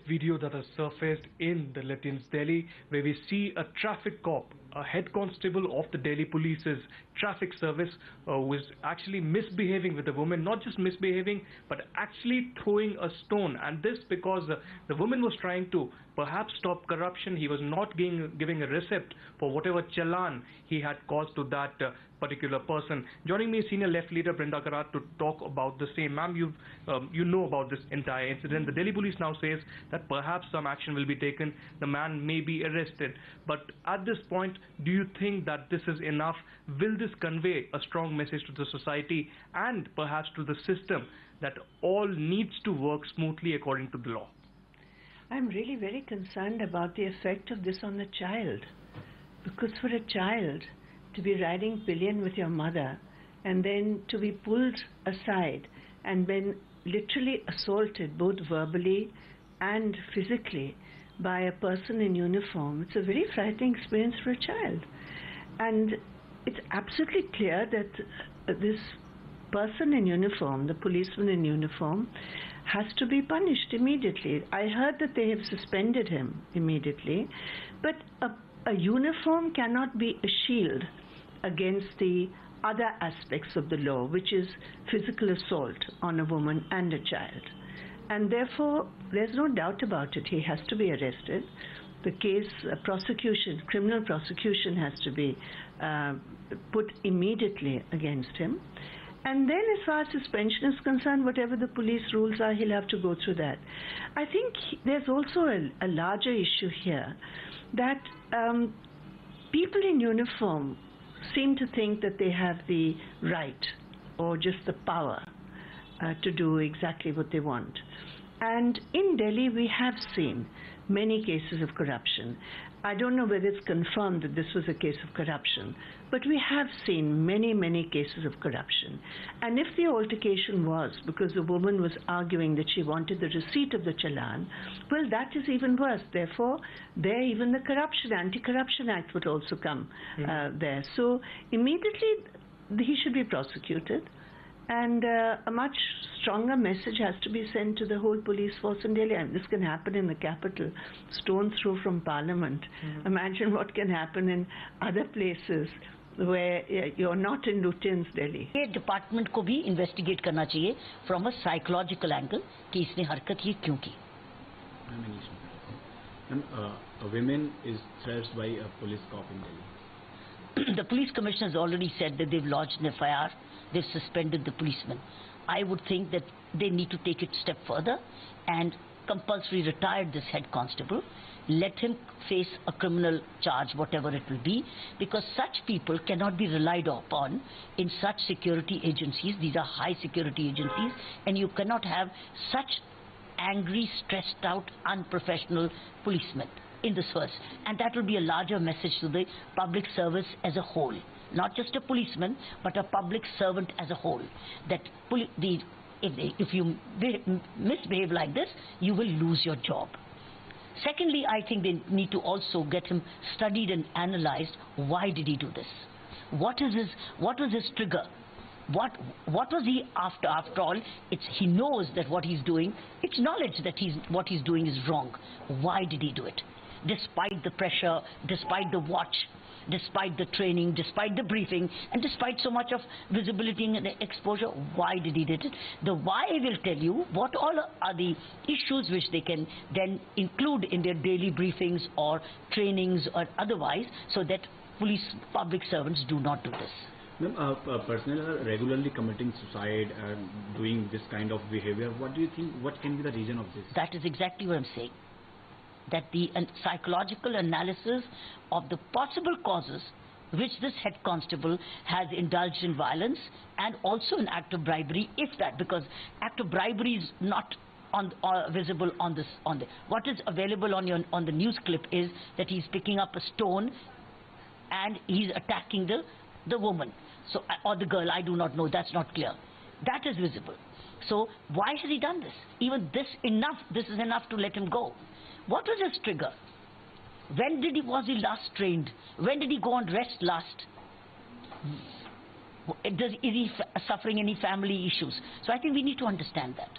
Video that has surfaced in the latest Delhi, where we see a traffic cop, a head constable of the Delhi Police's traffic service, who is actually misbehaving with the woman, not just misbehaving, but actually throwing a stone. And this because the woman was trying to perhaps stop corruption. He was not giving a receipt for whatever challan he had caused to that particular person. Joining me is senior left leader Brinda Karat to talk about the same. Ma'am, you know about this entire incident. The Delhi Police now says that perhaps some action will be taken. The man may be arrested. But at this point, do you think that this is enough? Will this convey a strong message to the society and perhaps to the system that all needs to work smoothly according to the law? I'm really very concerned about the effect of this on the child. Because for a child to be riding pillion with your mother and then to be pulled aside and then literally assaulted both verbally and physically by a person in uniform, it's a very frightening experience for a child. And it's absolutely clear that this person in uniform, the policeman in uniform, has to be punished immediately. I heard that they have suspended him immediately, but a uniform cannot be a shield against the other aspects of the law, which is physical assault on a woman and a child. And therefore, there's no doubt about it. He has to be arrested. The case, criminal prosecution has to be put immediately against him. And then as far as suspension is concerned, whatever the police rules are, he'll have to go through that. I think there's also a larger issue here that people in uniform seem to think that they have the right or just the power to do exactly what they want. And in Delhi, we have seen many cases of corruption. I don't know whether it's confirmed that this was a case of corruption, but we have seen many, many cases of corruption. And if the altercation was because the woman was arguing that she wanted the receipt of the challan, well, that is even worse. Therefore, there even the Anti-Corruption Act would also come there. So immediately he should be prosecuted. And a much stronger message has to be sent to the whole police force in Delhi. I mean, this can happen in the capital, stone throw from Parliament. Imagine what can happen in other places where you're not in Lutyens, Delhi. ये department को भी investigate करना चाहिए from a psychological angle कि इसने हरकत ये क्यों की. A woman is thrashed by a police cop in Delhi. The police commissioner has already said that they've lodged an FIR. They've suspended the policeman. I would think that they need to take it a step further and compulsory retire this head constable. Let him face a criminal charge, whatever it will be, because such people cannot be relied upon in such security agencies. These are high security agencies, and you cannot have such angry, stressed out, unprofessional policemen in the service. And that will be a larger message to the public service as a whole. Not just a policeman, but a public servant as a whole. That if you misbehave like this, you will lose your job. Secondly, I think they need to also get him studied and analyzed. Why did he do this? What was his trigger? What was he after? After all, he knows that what he's doing, it's knowledge that what he's doing is wrong. Why did he do it? Despite the pressure, despite the watch, despite the training, despite the briefing, and despite so much of visibility and exposure, why did he do it? The why will tell you what all are the issues which they can then include in their daily briefings or trainings or otherwise, so that public servants do not do this. Ma'am, personnel are regularly committing suicide and doing this kind of behavior. What do you think, what can be the reason of this? That is exactly what I'm saying. That the psychological analysis of the possible causes which this head constable has indulged in violence and also an act of bribery, if that, because act of bribery is not visible on this. What is available on the news clip is that he's picking up a stone and he's attacking the woman, so, or the girl. I do not know. That's not clear. That is visible. So why has he done this? Even this is enough to let him go. What was his trigger? When was he last trained? When did he go on rest last? Is he suffering any family issues? So I think we need to understand that.